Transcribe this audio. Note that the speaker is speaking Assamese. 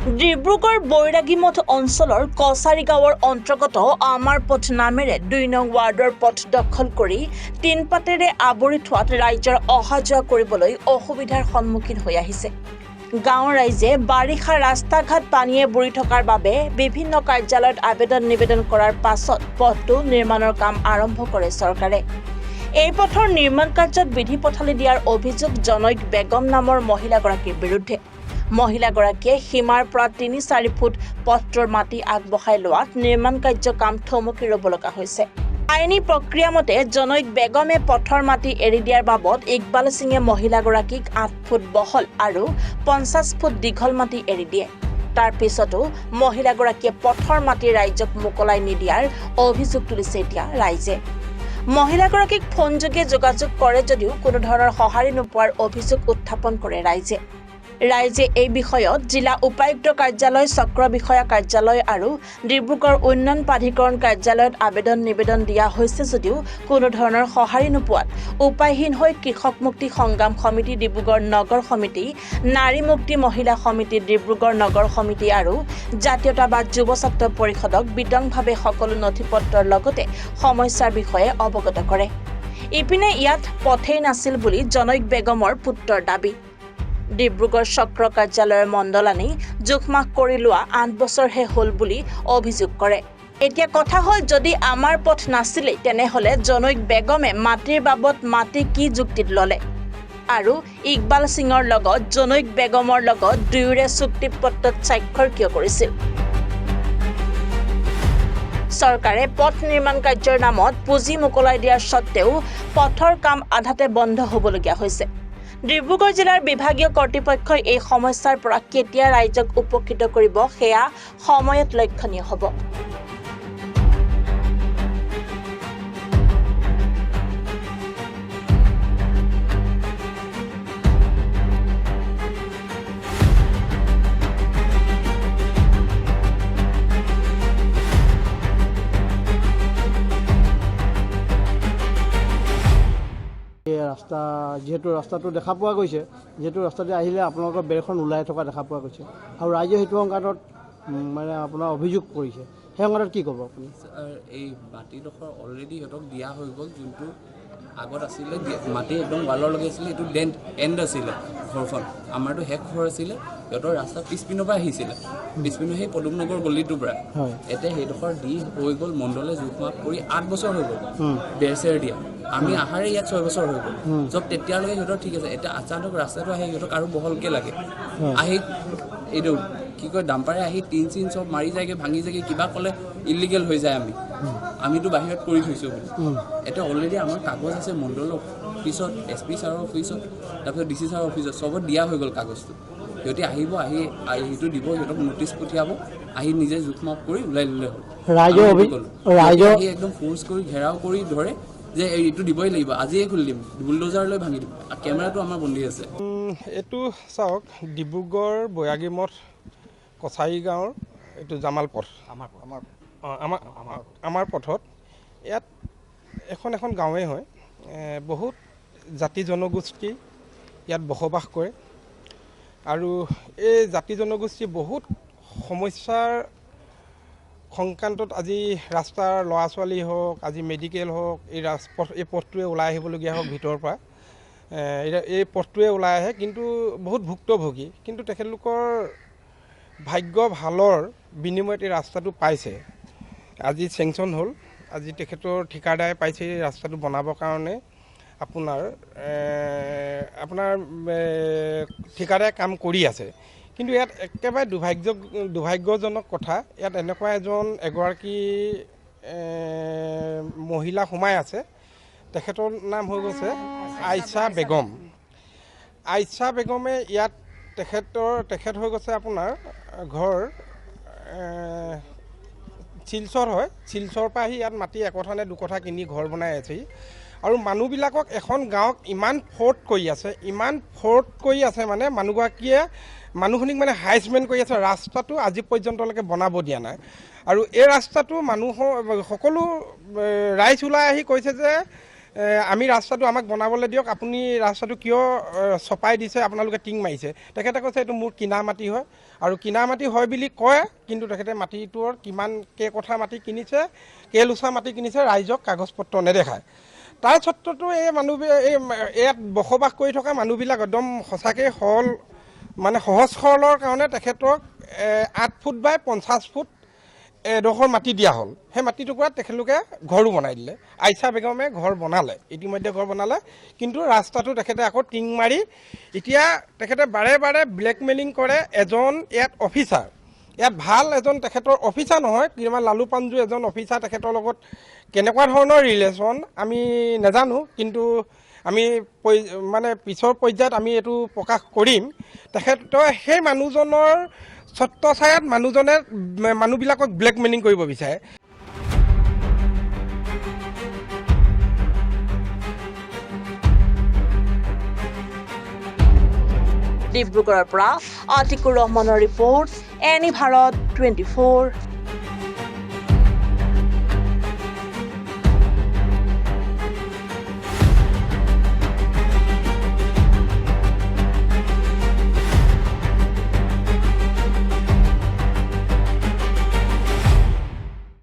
ডিব্ৰুগড় বৈৰাগীমঠ অঞ্চলৰ কছাৰী গাঁৱৰ অন্তৰ্গত আমাৰ পথ নামেৰে ২ নং ৱাৰ্ডৰ পথ দখল কৰি টিনপাতেৰে আৱৰি থোৱাত ৰাইজৰ অহা যোৱা কৰিবলৈ অসুবিধাৰ সন্মুখীন হৈ আহিছে। গাঁৱৰ ৰাইজে বাৰিষা ৰাস্তা ঘাট পানীয়ে বুৰি থকাৰ বাবে বিভিন্ন কাৰ্যালয়ত আবেদন কৰাৰ পাছত পথটো নিৰ্মাণৰ কাম আৰম্ভ কৰে চৰকাৰে। এই পথৰ নিৰ্মাণ কাৰ্যত বিধি পথালি দিয়াৰ অভিযোগ জনৈক বেগম নামৰ মহিলাগৰাকীৰ বিৰুদ্ধে। মহিলাগৰাকীয়ে সীমাৰ পৰা ৩-৪ ফুট পথটোৰ মাটি আগবঢ়াই লোৱাত নিৰ্মাণ কাৰ্য কাম থমকি ৰ'ব লগা হৈছে। আইনী প্ৰক্ৰিয়া মতে জনৈক বেগমে পথৰ মাটি এৰি দিয়াৰ বাবদ ইকবাল সিঙে মহিলাগৰাকীক ৮ ফুট বহল আৰু ৫০ ফুট দীঘল মাটি এৰি দিয়ে। তাৰ পিছতো মহিলাগৰাকীয়ে পথৰ মাটি ৰাইজক মোকলাই নিদিয়াৰ অভিযোগ তুলিছে এতিয়া ৰাইজে। মহিলাগৰাকীক ফোনযোগে যোগাযোগ কৰে যদিও কোনো ধৰণৰ সঁহাৰি নোপোৱাৰ অভিযোগ উত্থাপন কৰে ৰাইজে। ৰাইজে এই বিষয়ত জিলা উপায়ুক্ত কাৰ্যালয়, চক্ৰ বিষয়া কাৰ্যালয় আৰু ডিব্ৰুগড় উন্নয়ন প্ৰাধিকৰণ কাৰ্যালয়ত আবেদন দিয়া হৈছে যদিও কোনো ধৰণৰ সঁহাৰি নোপোৱাত উপায়হীন হৈ কৃষক মুক্তি সংগ্ৰাম সমিতি ডিব্ৰুগড় নগৰ সমিতি, নাৰী মুক্তি মহিলা সমিতি ডিব্ৰুগড় নগৰ সমিতি আৰু জাতীয়তাবাদ যুৱ ছাত্ৰ পৰিষদক বিতংভাৱে সকলো নথিপত্ৰৰ লগতে সমস্যাৰ বিষয়ে অৱগত কৰে। ইপিনে ইয়াত পথেই নাছিল বুলি জনৈক বেগমৰ পুত্ৰৰ দাবী। ডিব্ৰুগড় চক্ৰ কাৰ্যালয়ৰ মণ্ডলানী জোখমাখ কৰি লোৱা ৮ বছৰহে হ'ল বুলি অভিযোগ কৰে। এতিয়া কথা হ'ল, যদি আমাৰ পথ নাছিলেই তেনেহ'লে জনৈক বেগমে মাটিৰ বাবদ মাটি কি যুক্তিত ল'লে আৰু ইকবাল সিঙৰ লগত জনৈক বেগমৰ লগত দুয়োৰে চুক্তিপত্ৰত স্বাক্ষৰ কিয় কৰিছিল? চৰকাৰে পথ নিৰ্মাণ কাৰ্যৰ নামত পুঁজি মোকলাই দিয়াৰ স্বত্তেও পথৰ কাম আধাতে বন্ধ হ'বলগীয়া হৈছে। ডিব্ৰুগড় জিলাৰ বিভাগীয় কৰ্তৃপক্ষই এই সমস্যাৰ পৰা কেতিয়া ৰাইজক উপকৃত কৰিব সেয়া সময়ত লক্ষণীয় হ'ব। ৰাস্তা যিহেতু ৰাস্তাটো দেখা পোৱা গৈছে, যিহেতু ৰাস্তাতে আহিলে আপোনালোকৰ বেৰখন ওলাই থকা দেখা পোৱা গৈছে আৰু ৰাইজে সেইটো সংঘাতত মানে আপোনাৰ অভিযোগ কৰিছে, সেই সংঘাতত কি ক'ব আপুনি? এই মাটিডোখৰ অলৰেডি সিহঁতক দিয়া হৈ গ'ল। যোনটো আগত আছিলে মাটি একদম ৱালৰ লগাই আছিলে, এইটো এণ্ড আছিলে ঘৰখন, আমাৰতো শেষ ঘৰ আছিলে। সিহঁতৰ ৰাস্তা পিছপিনৰ পৰা আহিছিলে, পিছপিনৰ সেই পদুমনগৰ গলিটোৰ পৰা। এতিয়া সেইডোখৰ দি হৈ গ'ল, মণ্ডলে জোখমাখ কৰি ৮ বছৰ হৈ গ'ল বেৰ চেৰ দিয়া। আমি আহাৰে ইয়াত 6 বছৰ হৈ গ'ল। চব তেতিয়ালৈকে সিহঁতৰ ঠিক আছে। এতিয়া আচানক ৰাস্তাটো আহি সিহঁতক আৰু বহলকৈ লাগে। আহি এইটো কি কয় ডাম্পাৰে আহি টিন চিন চব মাৰি যায়গৈ, ভাঙি যায়গৈ। কিবা ক'লে ইলিগেল হৈ যায়। আমিতো বাহিৰত কৰি থৈছোঁ বুলি। এতিয়া অলৰেডি আমাৰ কাগজ আছে মণ্ডলৰ অফিচত, SP ছাৰৰ অফিচত, তাৰপিছত DC ছাৰৰ অফিচত, চবত দিয়া হৈ গ'ল কাগজটো। সিহঁতে আহিব, আহি সেইটো দিব, সিহঁতক নটিচ পঠিয়াব, আহি নিজে জোখমাখ কৰি ওলাই ল'লে হ'ল। ৰাইজে একদম ফ'ৰ্চ কৰি ঘেৰাও কৰি ধৰে যে এইটো দিবই লাগিব, আজিয়ে খুলি দিম, বুলডোজাৰ লৈ ভাঙি দিম। কেমেৰাটো আমাৰ বন্দী আছে। এইটো চাওক, ডিব্ৰুগড় বৈৰাগীমঠ কছাৰী গাঁৱৰ এইটো জামাল পথ, আমাৰ পথত ইয়াত এখন গাঁৱেই হয়। বহুত জাতি জনগোষ্ঠী ইয়াত বসবাস কৰে আৰু এই জাতি জনগোষ্ঠী বহুত সমস্যাৰ সংক্ৰান্তত আজি ৰাস্তাৰ ল'ৰা ছোৱালী হওক, আজি মেডিকেল হওক, এই পথটোৱে ওলাই আহিবলগীয়া হওক ভিতৰৰ পৰা, এই পথটোৱে ওলাই আহে, কিন্তু বহুত ভুক্তভোগী। কিন্তু তেখেতলোকৰ ভাগ্য ভালৰ বিনিময়ত এই ৰাস্তাটো পাইছে। আজি চেংচন হ'ল, আজি তেখেতৰ ঠিকাদাৰে পাইছে এই ৰাস্তাটো বনাবৰ কাৰণে। আপোনাৰ ঠিকাদাৰে কাম কৰি আছে। কিন্তু ইয়াত একেবাৰে দুৰ্ভাগ্যজনক কথা, ইয়াত এনেকুৱা এগৰাকী মহিলা সোমাই আছে। তেখেতৰ নাম হৈ গৈছে আইছা বেগম। আইছা বেগমে ইয়াত তেখেত হৈ গৈছে আপোনাৰ ঘৰ শিলচৰ হয়। শিলচৰৰ পৰা আহি ইয়াত মাটি 1 কঠা নে 2 কঠা কিনি ঘৰ বনাই আছেহি। আৰু মানুহবিলাকক এখন গাঁৱক ইমান ফ'ৰ্ট কৰি আছে মানে মানুহখিনিক মানে হাইজমেণ্ট কৰি আছে। ৰাস্তাটো আজি পৰ্যন্তলৈকে বনাব দিয়া নাই। আৰু এই ৰাস্তাটো সকলো ৰাইজ ওলাই আহি কৈছে যে আমি ৰাস্তাটো আমাক বনাবলৈ দিয়ক, আপুনি ৰাস্তাটো কিয় চপাই দিছে, আপোনালোকে টিং মাৰিছে। তেখেতে কৈছে এইটো মোৰ কিনা মাটি হয়, আৰু কিনা মাটি হয় বুলি কয়, কিন্তু তেখেতে মাটিটোৰ কিমান কেইকঠা মাটি কিনিছে, কেইলোচা মাটি কিনিছে, ৰাইজক কাগজ পত্ৰ নেদেখায়। তাৰ স্বত্বতো এই ইয়াত বসবাস কৰি থকা মানুহবিলাক একদম সঁচাকৈ সহজ সৰলৰ কাৰণে তেখেতক 8 ফুট বাই 50 ফুট এডোখৰ মাটি দিয়া হ'ল। সেই মাটি টুকুৰাত তেখেতলোকে ঘৰো বনাই দিলে। আইছা বেগমে ঘৰ বনালে, ইতিমধ্যে ঘৰ বনালে, কিন্তু ৰাস্তাটো তেখেতে আকৌ টিং মাৰি এতিয়া তেখেতে বাৰে বাৰে ব্লেকমেইলিং কৰে। এজন ইয়াত অফিচাৰ, ইয়াত ভাল এজন তেখেতৰ অফিচাৰ নহয়, কিবা লালু পাঞ্জু এজন অফিচাৰ, তেখেতৰ লগত কেনেকুৱা ধৰণৰ ৰিলেশ্যন আমি নাজানো, কিন্তু আমি পিছৰ পৰ্যায়ত আমি এইটো প্ৰকাশ কৰিম। তেখেতৰ সেই মানুহজনৰ ছত্ৰছায়াত মানুহবিলাকক ব্লেকমেইলিং কৰিব বিচাৰে। ডিব্ৰুগড়ৰ পৰা আতিকুৰ ৰহমানৰ ৰিপৰ্ট, এনি ভাৰত 24।